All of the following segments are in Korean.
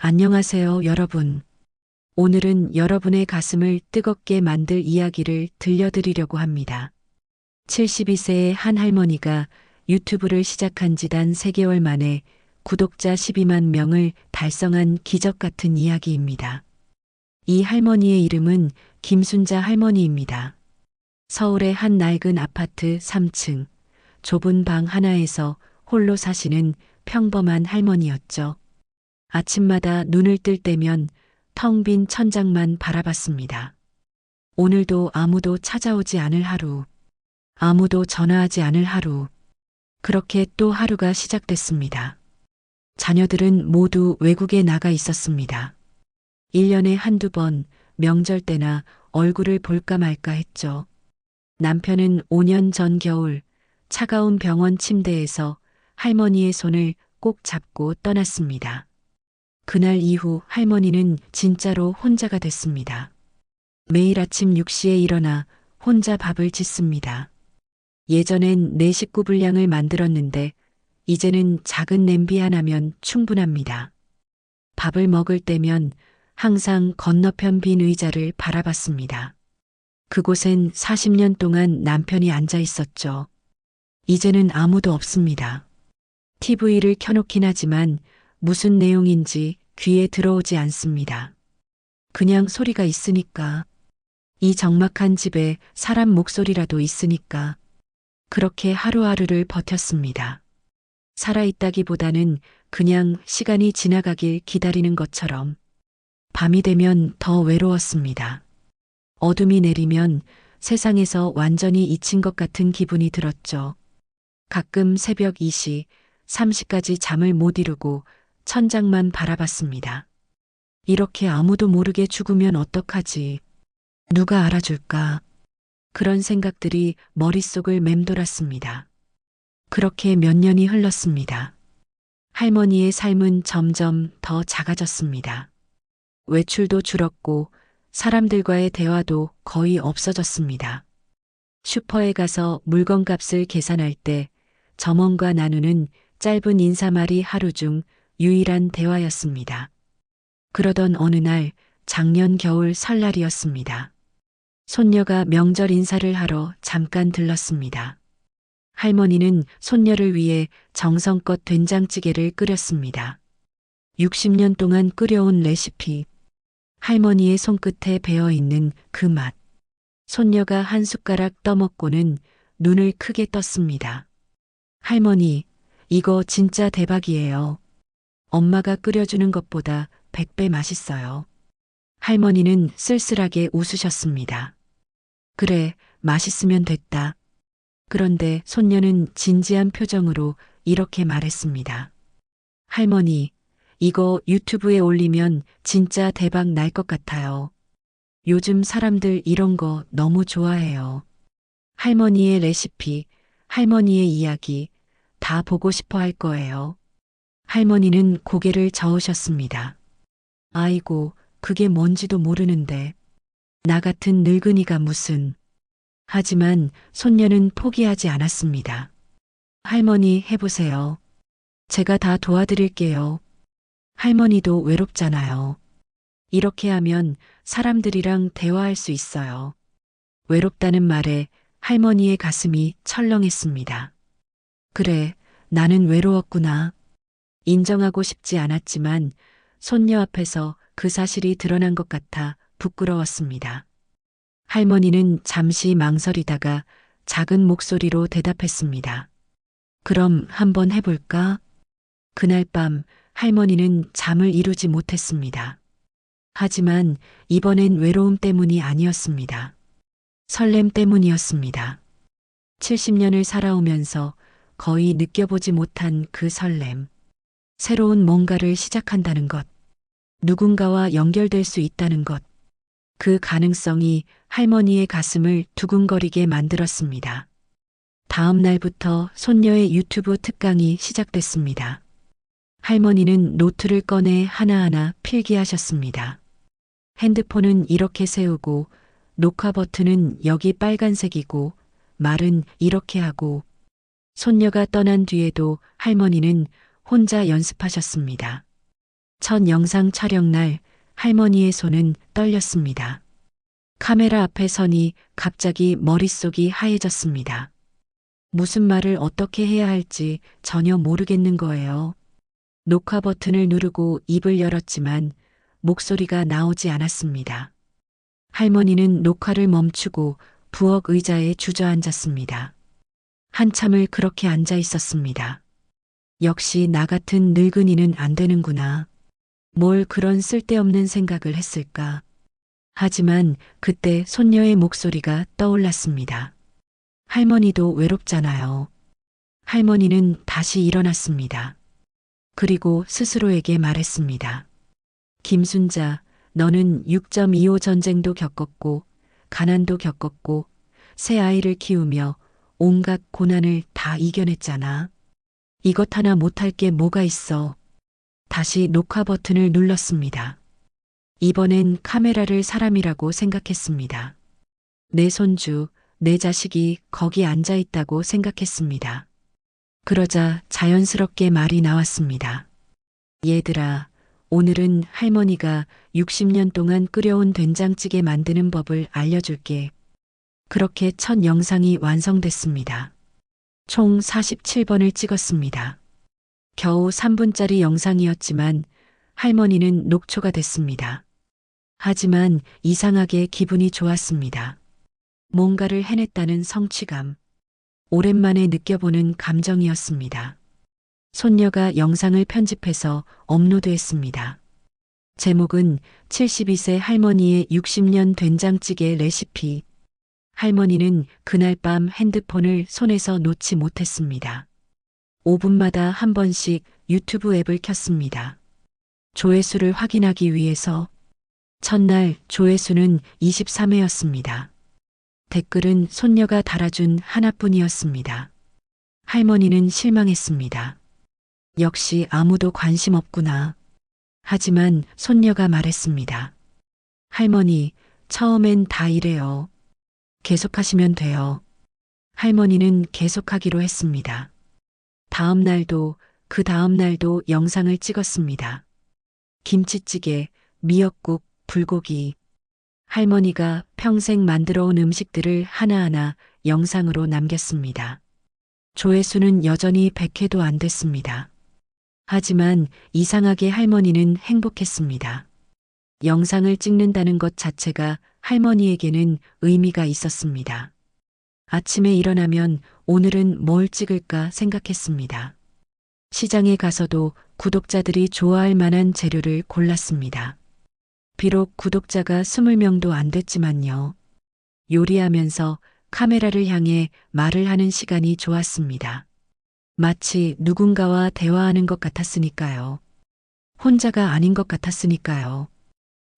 안녕하세요, 여러분. 오늘은 여러분의 가슴을 뜨겁게 만들 이야기를 들려드리려고 합니다. 72세의 한 할머니가 유튜브를 시작한 지 단 3개월 만에 구독자 12만 명을 달성한 기적 같은 이야기입니다. 이 할머니의 이름은 김순자 할머니입니다. 서울의 한 낡은 아파트 3층, 좁은 방 하나에서 홀로 사시는 평범한 할머니였죠. 아침마다 눈을 뜰 때면 텅 빈 천장만 바라봤습니다. 오늘도 아무도 찾아오지 않을 하루, 아무도 전화하지 않을 하루. 그렇게 또 하루가 시작됐습니다. 자녀들은 모두 외국에 나가 있었습니다. 1년에 한두 번 명절 때나 얼굴을 볼까 말까 했죠. 남편은 5년 전 겨울 차가운 병원 침대에서 할머니의 손을 꼭 잡고 떠났습니다. 그날 이후 할머니는 진짜로 혼자가 됐습니다. 매일 아침 6시에 일어나 혼자 밥을 짓습니다. 예전엔 내 식구 분량을 만들었는데 이제는 작은 냄비 하나면 충분합니다. 밥을 먹을 때면 항상 건너편 빈 의자를 바라봤습니다. 그곳엔 40년 동안 남편이 앉아 있었죠. 이제는 아무도 없습니다. TV를 켜놓긴 하지만 무슨 내용인지 귀에 들어오지 않습니다. 그냥 소리가 있으니까. 이 적막한 집에 사람 목소리라도 있으니까. 그렇게 하루하루를 버텼습니다. 살아있다기보다는 그냥 시간이 지나가길 기다리는 것처럼. 밤이 되면 더 외로웠습니다. 어둠이 내리면 세상에서 완전히 잊힌 것 같은 기분이 들었죠. 가끔 새벽 2시, 3시까지 잠을 못 이루고 천장만 바라봤습니다. 이렇게 아무도 모르게 죽으면 어떡하지? 누가 알아줄까? 그런 생각들이 머릿속을 맴돌았습니다. 그렇게 몇 년이 흘렀습니다. 할머니의 삶은 점점 더 작아졌습니다. 외출도 줄었고 사람들과의 대화도 거의 없어졌습니다. 슈퍼에 가서 물건값을 계산할 때 점원과 나누는 짧은 인사말이 하루 중 유일한 대화였습니다. 그러던 어느 날 작년 겨울 설날이었습니다. 손녀가 명절 인사를 하러 잠깐 들렀습니다. 할머니는 손녀를 위해 정성껏 된장찌개를 끓였습니다. 60년 동안 끓여온 레시피, 할머니의 손끝에 배어있는 그 맛. 손녀가 한 숟가락 떠먹고는 눈을 크게 떴습니다. 할머니, 이거 진짜 대박이에요. 엄마가 끓여주는 것보다 100배 맛있어요. 할머니는 쓸쓸하게 웃으셨습니다. 그래, 맛있으면 됐다. 그런데 손녀는 진지한 표정으로 이렇게 말했습니다. 할머니, 이거 유튜브에 올리면 진짜 대박 날 것 같아요. 요즘 사람들 이런 거 너무 좋아해요. 할머니의 레시피, 할머니의 이야기 다 보고 싶어 할 거예요. 할머니는 고개를 저으셨습니다. 아이고, 그게 뭔지도 모르는데. 나 같은 늙은이가 무슨. 하지만 손녀는 포기하지 않았습니다. 할머니 해보세요. 제가 다 도와드릴게요. 할머니도 외롭잖아요. 이렇게 하면 사람들이랑 대화할 수 있어요. 외롭다는 말에 할머니의 가슴이 철렁했습니다. 그래, 나는 외로웠구나. 인정하고 싶지 않았지만 손녀 앞에서 그 사실이 드러난 것 같아 부끄러웠습니다. 할머니는 잠시 망설이다가 작은 목소리로 대답했습니다. 그럼 한번 해볼까? 그날 밤 할머니는 잠을 이루지 못했습니다. 하지만 이번엔 외로움 때문이 아니었습니다. 설렘 때문이었습니다. 70년을 살아오면서 거의 느껴보지 못한 그 설렘. 새로운 뭔가를 시작한다는 것. 누군가와 연결될 수 있다는 것. 그 가능성이 할머니의 가슴을 두근거리게 만들었습니다. 다음 날부터 손녀의 유튜브 특강이 시작됐습니다. 할머니는 노트를 꺼내 하나하나 필기하셨습니다. 핸드폰은 이렇게 세우고 녹화 버튼은 여기 빨간색이고 말은 이렇게 하고 손녀가 떠난 뒤에도 할머니는 혼자 연습하셨습니다. 첫 영상 촬영 날 할머니의 손은 떨렸습니다. 카메라 앞에 서니 갑자기 머릿속이 하얘졌습니다. 무슨 말을 어떻게 해야 할지 전혀 모르겠는 거예요. 녹화 버튼을 누르고 입을 열었지만 목소리가 나오지 않았습니다. 할머니는 녹화를 멈추고 부엌 의자에 주저앉았습니다. 한참을 그렇게 앉아 있었습니다. 역시 나 같은 늙은이는 안 되는구나. 뭘 그런 쓸데없는 생각을 했을까. 하지만 그때 손녀의 목소리가 떠올랐습니다. 할머니도 외롭잖아요. 할머니는 다시 일어났습니다. 그리고 스스로에게 말했습니다. 김순자, 너는 6.25 전쟁도 겪었고, 가난도 겪었고, 새 아이를 키우며 온갖 고난을 다 이겨냈잖아. 이것 하나 못할 게 뭐가 있어. 다시 녹화 버튼을 눌렀습니다. 이번엔 카메라를 사람이라고 생각했습니다. 내 손주, 내 자식이 거기 앉아 있다고 생각했습니다. 그러자 자연스럽게 말이 나왔습니다. 얘들아, 오늘은 할머니가 60년 동안 끓여온 된장찌개 만드는 법을 알려줄게. 그렇게 첫 영상이 완성됐습니다. 총 47번을 찍었습니다. 겨우 3분짜리 영상이었지만 할머니는 녹초가 됐습니다. 하지만 이상하게 기분이 좋았습니다. 뭔가를 해냈다는 성취감. 오랜만에 느껴보는 감정이었습니다. 손녀가 영상을 편집해서 업로드했습니다. 제목은 72세 할머니의 60년 된장찌개 레시피. 할머니는 그날 밤 핸드폰을 손에서 놓지 못했습니다. 5분마다 한 번씩 유튜브 앱을 켰습니다. 조회수를 확인하기 위해서. 첫날 조회수는 23회였습니다. 댓글은 손녀가 달아준 하나뿐이었습니다. 할머니는 실망했습니다. 역시 아무도 관심 없구나. 하지만 손녀가 말했습니다. 할머니, 처음엔 다 이래요. 계속하시면 돼요. 할머니는 계속하기로 했습니다. 다음 날도 그 다음 날도 영상을 찍었습니다. 김치찌개, 미역국, 불고기. 할머니가 평생 만들어온 음식들을 하나하나 영상으로 남겼습니다. 조회수는 여전히 100회도 안 됐습니다. 하지만 이상하게 할머니는 행복했습니다. 영상을 찍는다는 것 자체가 할머니에게는 의미가 있었습니다. 아침에 일어나면 오늘은 뭘 찍을까 생각했습니다. 시장에 가서도 구독자들이 좋아할 만한 재료를 골랐습니다. 비록 구독자가 20명도 안 됐지만요. 요리하면서 카메라를 향해 말을 하는 시간이 좋았습니다. 마치 누군가와 대화하는 것 같았으니까요. 혼자가 아닌 것 같았으니까요.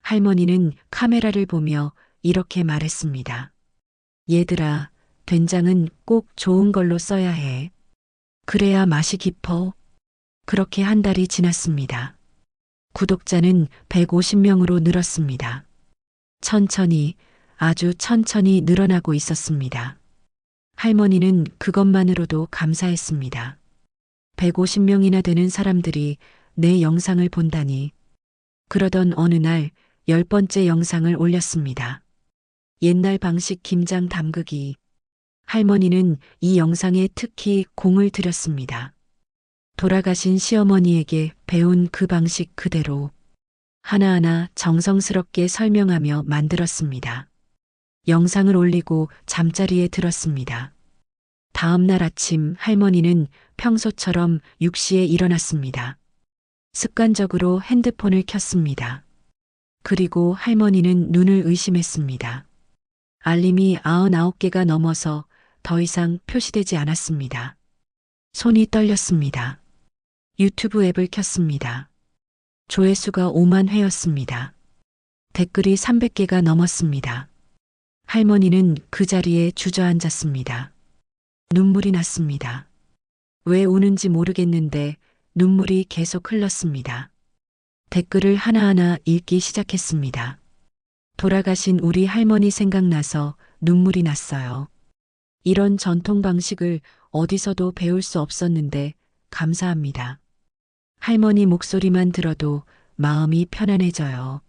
할머니는 카메라를 보며 이렇게 말했습니다. 얘들아, 된장은 꼭 좋은 걸로 써야 해. 그래야 맛이 깊어. 그렇게 한 달이 지났습니다. 구독자는 150명으로 늘었습니다. 천천히, 아주 천천히 늘어나고 있었습니다. 할머니는 그것만으로도 감사했습니다. 150명이나 되는 사람들이 내 영상을 본다니. 그러던 어느 날 10번째 영상을 올렸습니다. 옛날 방식 김장 담그기. 할머니는 이 영상에 특히 공을 들였습니다. 돌아가신 시어머니에게 배운 그 방식 그대로 하나하나 정성스럽게 설명하며 만들었습니다. 영상을 올리고 잠자리에 들었습니다. 다음 날 아침 할머니는 평소처럼 6시에 일어났습니다. 습관적으로 핸드폰을 켰습니다. 그리고 할머니는 눈을 의심했습니다. 알림이 99개가 넘어서 더 이상 표시되지 않았습니다. 손이 떨렸습니다. 유튜브 앱을 켰습니다. 조회수가 5만 회였습니다. 댓글이 300개가 넘었습니다. 할머니는 그 자리에 주저앉았습니다. 눈물이 났습니다. 왜 우는지 모르겠는데 눈물이 계속 흘렀습니다. 댓글을 하나하나 읽기 시작했습니다. 돌아가신 우리 할머니 생각나서 눈물이 났어요. 이런 전통 방식을 어디서도 배울 수 없었는데 감사합니다. 할머니 목소리만 들어도 마음이 편안해져요.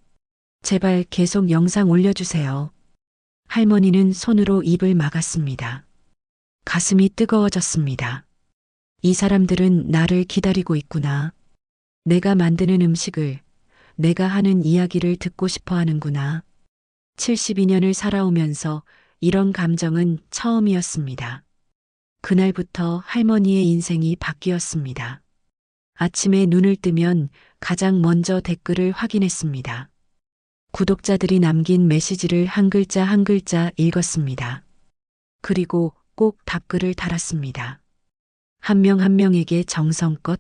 제발 계속 영상 올려주세요. 할머니는 손으로 입을 막았습니다. 가슴이 뜨거워졌습니다. 이 사람들은 나를 기다리고 있구나. 내가 만드는 음식을, 내가 하는 이야기를 듣고 싶어 하는구나. 72년을 살아오면서 이런 감정은 처음이었습니다. 그날부터 할머니의 인생이 바뀌었습니다. 아침에 눈을 뜨면 가장 먼저 댓글을 확인했습니다. 구독자들이 남긴 메시지를 한 글자 한 글자 읽었습니다. 그리고 꼭 답글을 달았습니다. 한 명 한 명에게 정성껏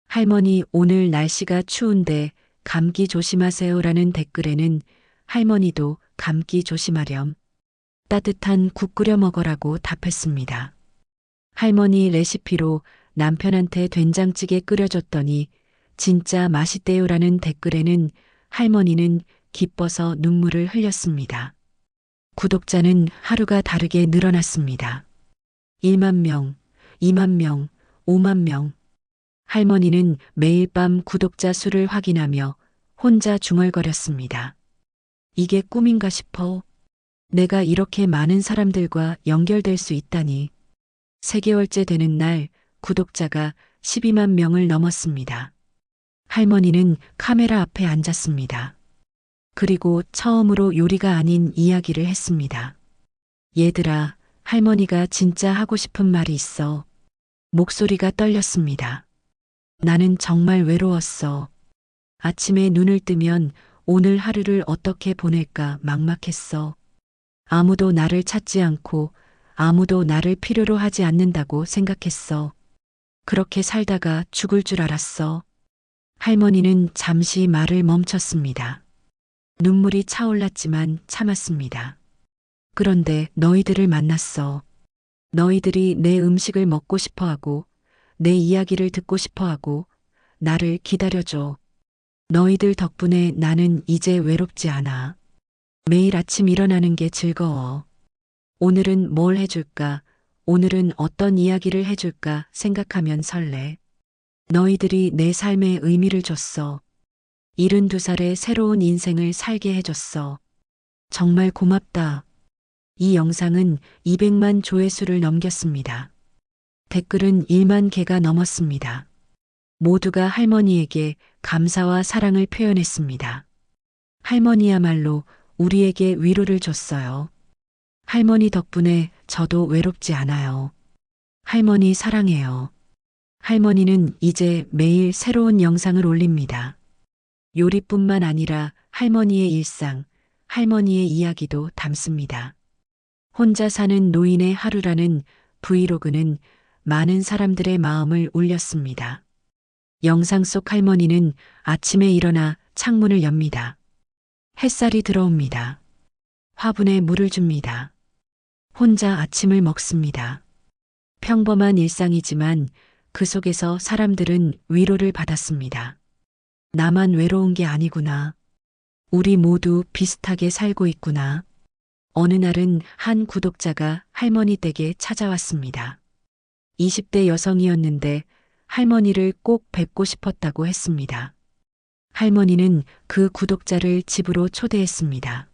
할머니 오늘 날씨가 추운데 감기 조심하세요라는 댓글에는 할머니도 감기 조심하렴. 따뜻한 국 끓여 먹으라고 답했습니다. 할머니 레시피로 남편한테 된장찌개 끓여줬더니 진짜 맛있대요라는 댓글에는 할머니는 기뻐서 눈물을 흘렸습니다. 구독자는 하루가 다르게 늘어났습니다. 1만 명, 2만 명, 5만 명. 할머니는 매일 밤 구독자 수를 확인하며 혼자 중얼거렸습니다. 이게 꿈인가 싶어. 내가 이렇게 많은 사람들과 연결될 수 있다니. 3개월째 되는 날 구독자가 12만 명을 넘었습니다. 할머니는 카메라 앞에 앉았습니다. 그리고 처음으로 요리가 아닌 이야기를 했습니다. 얘들아, 할머니가 진짜 하고 싶은 말이 있어. 목소리가 떨렸습니다. 나는 정말 외로웠어. 아침에 눈을 뜨면 오늘 하루를 어떻게 보낼까 막막했어. 아무도 나를 찾지 않고 아무도 나를 필요로 하지 않는다고 생각했어. 그렇게 살다가 죽을 줄 알았어. 할머니는 잠시 말을 멈췄습니다. 눈물이 차올랐지만 참았습니다. 그런데 너희들을 만났어. 너희들이 내 음식을 먹고 싶어 하고, 내 이야기를 듣고 싶어 하고, 나를 기다려줘. 너희들 덕분에 나는 이제 외롭지 않아. 매일 아침 일어나는 게 즐거워. 오늘은 뭘 해줄까? 오늘은 어떤 이야기를 해줄까 생각하면 설레. 너희들이 내 삶에 의미를 줬어. 72살의 새로운 인생을 살게 해줬어. 정말 고맙다. 이 영상은 200만 조회수를 넘겼습니다. 댓글은 1만 개가 넘었습니다. 모두가 할머니에게 감사와 사랑을 표현했습니다. 할머니야말로 우리에게 위로를 줬어요. 할머니 덕분에 저도 외롭지 않아요. 할머니 사랑해요. 할머니는 이제 매일 새로운 영상을 올립니다. 요리뿐만 아니라 할머니의 일상, 할머니의 이야기도 담습니다. 혼자 사는 노인의 하루라는 브이로그는 많은 사람들의 마음을 울렸습니다. 영상 속 할머니는 아침에 일어나 창문을 엽니다. 햇살이 들어옵니다. 화분에 물을 줍니다. 혼자 아침을 먹습니다. 평범한 일상이지만 그 속에서 사람들은 위로를 받았습니다. 나만 외로운 게 아니구나. 우리 모두 비슷하게 살고 있구나. 어느 날은 한 구독자가 할머니 댁에 찾아왔습니다. 20대 여성이었는데 할머니를 꼭 뵙고 싶었다고 했습니다. 할머니는 그 구독자를 집으로 초대했습니다.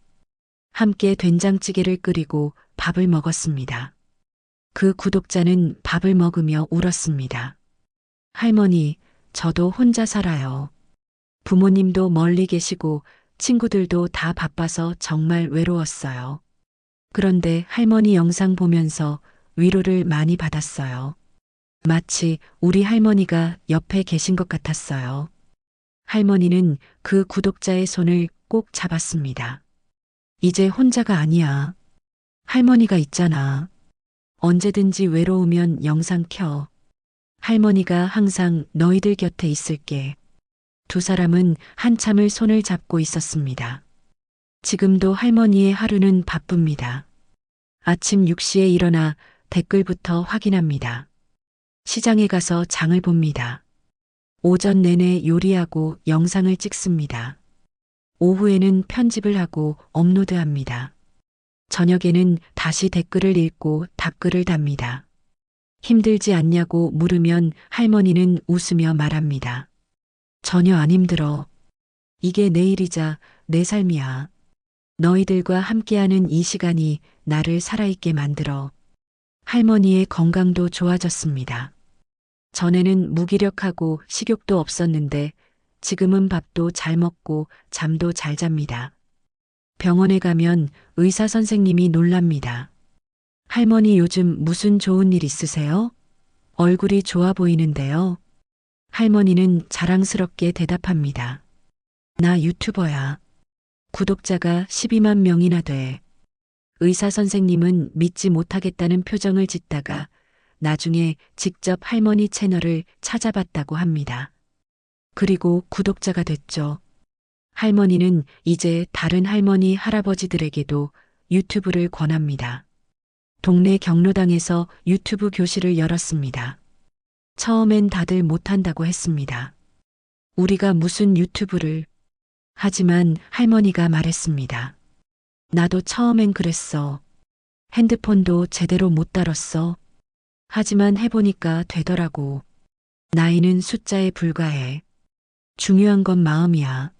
함께 된장찌개를 끓이고 밥을 먹었습니다. 그 구독자는 밥을 먹으며 울었습니다. 할머니, 저도 혼자 살아요. 부모님도 멀리 계시고 친구들도 다 바빠서 정말 외로웠어요. 그런데 할머니 영상 보면서 위로를 많이 받았어요. 마치 우리 할머니가 옆에 계신 것 같았어요. 할머니는 그 구독자의 손을 꼭 잡았습니다. 이제 혼자가 아니야. 할머니가 있잖아. 언제든지 외로우면 영상 켜. 할머니가 항상 너희들 곁에 있을게. 두 사람은 한참을 손을 잡고 있었습니다. 지금도 할머니의 하루는 바쁩니다. 아침 6시에 일어나 댓글부터 확인합니다. 시장에 가서 장을 봅니다. 오전 내내 요리하고 영상을 찍습니다. 오후에는 편집을 하고 업로드합니다. 저녁에는 다시 댓글을 읽고 답글을 답니다. 힘들지 않냐고 물으면 할머니는 웃으며 말합니다. 전혀 안 힘들어. 이게 내일이자 내 삶이야. 너희들과 함께하는 이 시간이 나를 살아있게 만들어. 할머니의 건강도 좋아졌습니다. 전에는 무기력하고 식욕도 없었는데 지금은 밥도 잘 먹고 잠도 잘 잡니다. 병원에 가면 의사 선생님이 놀랍니다. 할머니 요즘 무슨 좋은 일 있으세요? 얼굴이 좋아 보이는데요. 할머니는 자랑스럽게 대답합니다. 나 유튜버야. 구독자가 12만 명이나 돼. 의사 선생님은 믿지 못하겠다는 표정을 짓다가 나중에 직접 할머니 채널을 찾아봤다고 합니다. 그리고 구독자가 됐죠. 할머니는 이제 다른 할머니, 할아버지들에게도 유튜브를 권합니다. 동네 경로당에서 유튜브 교실을 열었습니다. 처음엔 다들 못한다고 했습니다. 우리가 무슨 유튜브를. 하지만 할머니가 말했습니다. 나도 처음엔 그랬어. 핸드폰도 제대로 못 다뤘어. 하지만 해보니까 되더라고. 나이는 숫자에 불과해. 중요한 건 마음이야.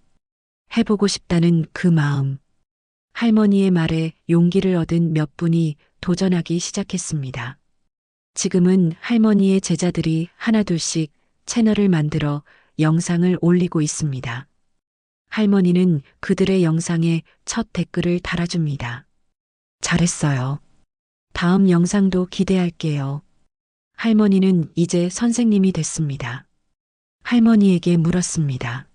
해보고 싶다는 그 마음. 할머니의 말에 용기를 얻은 몇 분이 도전하기 시작했습니다. 지금은 할머니의 제자들이 하나둘씩 채널을 만들어 영상을 올리고 있습니다. 할머니는 그들의 영상에 첫 댓글을 달아줍니다. 잘했어요. 다음 영상도 기대할게요. 할머니는 이제 선생님이 됐습니다. 할머니에게 물었습니다.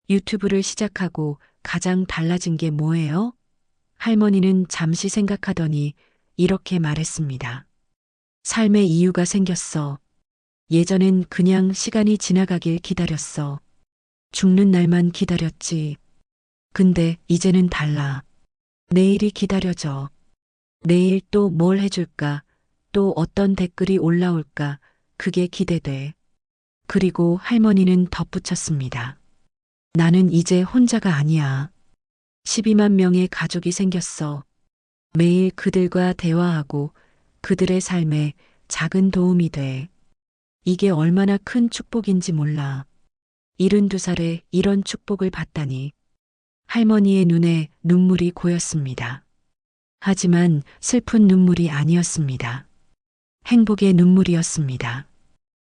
유튜브를 시작하고 가장 달라진 게 뭐예요? 할머니는 잠시 생각하더니 이렇게 말했습니다. 삶의 이유가 생겼어. 예전엔 그냥 시간이 지나가길 기다렸어. 죽는 날만 기다렸지. 근데 이제는 달라. 내일이 기다려져. 내일 또 뭘 해줄까? 또 어떤 댓글이 올라올까? 그게 기대돼. 그리고 할머니는 덧붙였습니다. 나는 이제 혼자가 아니야. 12만 명의 가족이 생겼어. 매일 그들과 대화하고 그들의 삶에 작은 도움이 돼. 이게 얼마나 큰 축복인지 몰라. 72살에 이런 축복을 받다니. 할머니의 눈에 눈물이 고였습니다. 하지만 슬픈 눈물이 아니었습니다. 행복의 눈물이었습니다.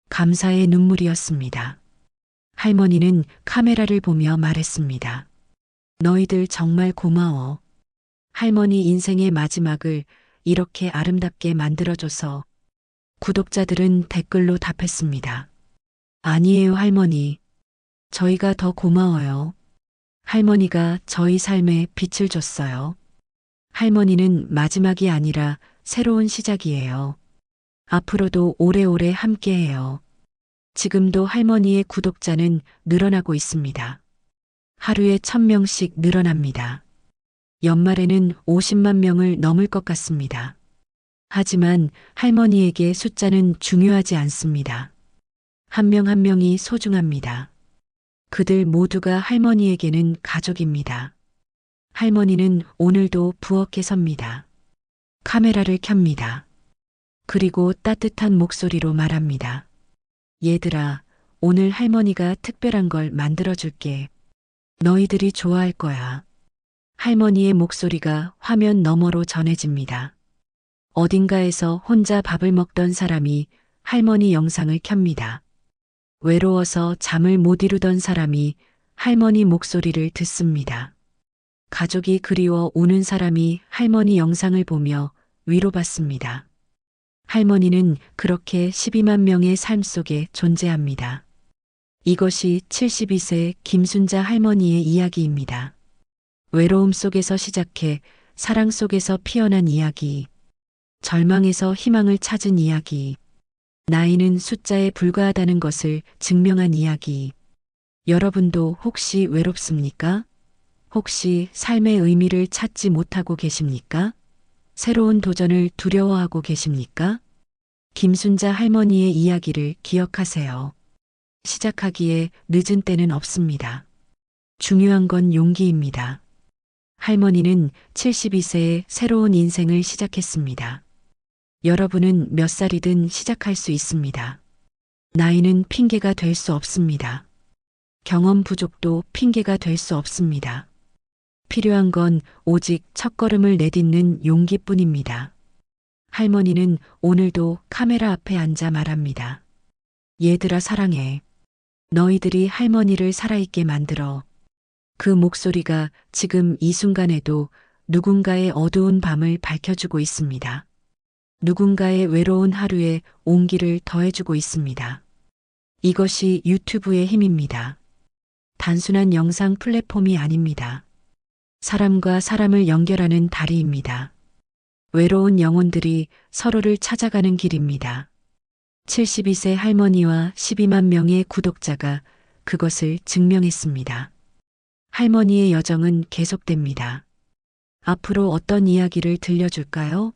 감사의 눈물이었습니다. 할머니는 카메라를 보며 말했습니다. 너희들 정말 고마워. 할머니 인생의 마지막을 이렇게 아름답게 만들어줘서. 구독자들은 댓글로 답했습니다. 아니에요, 할머니. 저희가 더 고마워요. 할머니가 저희 삶에 빛을 줬어요. 할머니는 마지막이 아니라 새로운 시작이에요. 앞으로도 오래오래 함께해요. 지금도 할머니의 구독자는 늘어나고 있습니다. 하루에 1000명씩 늘어납니다. 연말에는 50만 명을 넘을 것 같습니다. 하지만 할머니에게 숫자는 중요하지 않습니다. 한 명 한 명이 소중합니다. 그들 모두가 할머니에게는 가족입니다. 할머니는 오늘도 부엌에 섭니다. 카메라를 켭니다. 그리고 따뜻한 목소리로 말합니다. 얘들아, 오늘 할머니가 특별한 걸 만들어줄게. 너희들이 좋아할 거야. 할머니의 목소리가 화면 너머로 전해집니다. 어딘가에서 혼자 밥을 먹던 사람이 할머니 영상을 켭니다. 외로워서 잠을 못 이루던 사람이 할머니 목소리를 듣습니다. 가족이 그리워 우는 사람이 할머니 영상을 보며 위로받습니다. 할머니는 그렇게 12만 명의 삶 속에 존재합니다. 이것이 72세 김순자 할머니의 이야기입니다. 외로움 속에서 시작해 사랑 속에서 피어난 이야기, 절망에서 희망을 찾은 이야기, 나이는 숫자에 불과하다는 것을 증명한 이야기. 여러분도 혹시 외롭습니까? 혹시 삶의 의미를 찾지 못하고 계십니까? 새로운 도전을 두려워하고 계십니까? 김순자 할머니의 이야기를 기억하세요. 시작하기에 늦은 때는 없습니다. 중요한 건 용기입니다. 할머니는 72세에 새로운 인생을 시작했습니다. 여러분은 몇 살이든 시작할 수 있습니다. 나이는 핑계가 될 수 없습니다. 경험 부족도 핑계가 될 수 없습니다. 필요한 건 오직 첫걸음을 내딛는 용기뿐입니다. 할머니는 오늘도 카메라 앞에 앉아 말합니다. 얘들아 사랑해. 너희들이 할머니를 살아있게 만들어. 그 목소리가 지금 이 순간에도 누군가의 어두운 밤을 밝혀주고 있습니다. 누군가의 외로운 하루에 온기를 더해주고 있습니다. 이것이 유튜브의 힘입니다. 단순한 영상 플랫폼이 아닙니다. 사람과 사람을 연결하는 다리입니다. 외로운 영혼들이 서로를 찾아가는 길입니다. 72세 할머니와 12만 명의 구독자가 그것을 증명했습니다. 할머니의 여정은 계속됩니다. 앞으로 어떤 이야기를 들려줄까요?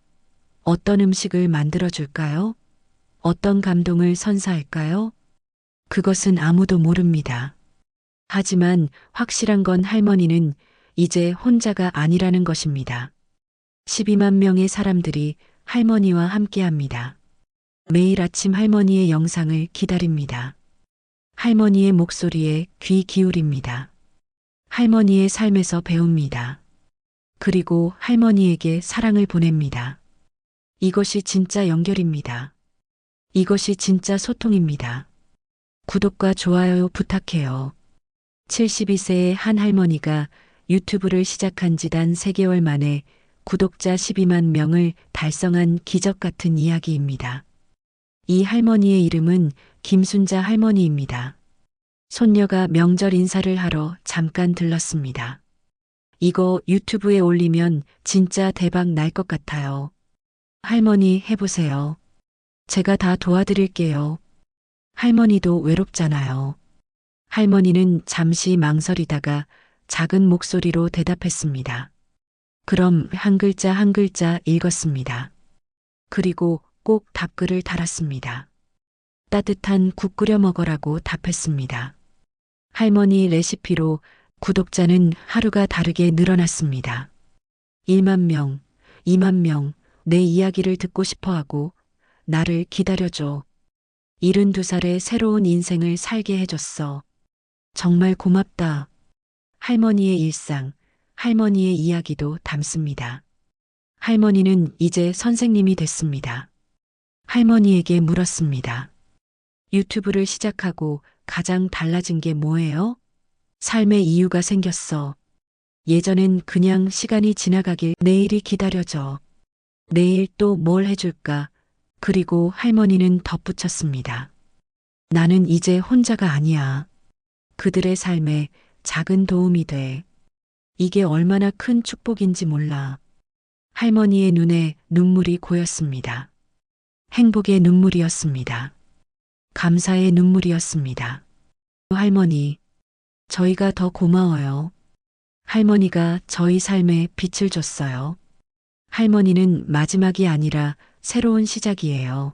어떤 음식을 만들어줄까요? 어떤 감동을 선사할까요? 그것은 아무도 모릅니다. 하지만 확실한 건 할머니는 이제 혼자가 아니라는 것입니다. 12만 명의 사람들이 할머니와 함께합니다. 매일 아침 할머니의 영상을 기다립니다. 할머니의 목소리에 귀 기울입니다. 할머니의 삶에서 배웁니다. 그리고 할머니에게 사랑을 보냅니다. 이것이 진짜 연결입니다. 이것이 진짜 소통입니다. 구독과 좋아요 부탁해요. 72세의 한 할머니가 유튜브를 시작한 지 단 3개월 만에 구독자 12만 명을 달성한 기적 같은 이야기입니다. 이 할머니의 이름은 김순자 할머니입니다. 손녀가 명절 인사를 하러 잠깐 들렀습니다. 이거 유튜브에 올리면 진짜 대박 날 것 같아요. 할머니 해보세요. 제가 다 도와드릴게요. 할머니도 외롭잖아요. 할머니는 잠시 망설이다가 작은 목소리로 대답했습니다. 그럼 한 글자 한 글자 읽었습니다. 그리고 꼭 답글을 달았습니다. 따뜻한 국 끓여 먹으라고 답했습니다. 할머니 레시피로 구독자는 하루가 다르게 늘어났습니다. 1만 명, 2만 명, 내 이야기를 듣고 싶어 하고 나를 기다려줘. 72살의 새로운 인생을 살게 해줬어. 정말 고맙다. 할머니의 일상, 할머니의 이야기도 담습니다. 할머니는 이제 선생님이 됐습니다. 할머니에게 물었습니다. 유튜브를 시작하고 가장 달라진 게 뭐예요? 삶의 이유가 생겼어. 예전엔 그냥 시간이 지나가길 내일이 기다려져. 내일 또 뭘 해줄까? 그리고 할머니는 덧붙였습니다. 나는 이제 혼자가 아니야. 그들의 삶에 작은 도움이 돼. 이게 얼마나 큰 축복인지 몰라. 할머니의 눈에 눈물이 고였습니다. 행복의 눈물이었습니다. 감사의 눈물이었습니다. 할머니, 저희가 더 고마워요. 할머니가 저희 삶에 빛을 줬어요. 할머니는 마지막이 아니라 새로운 시작이에요.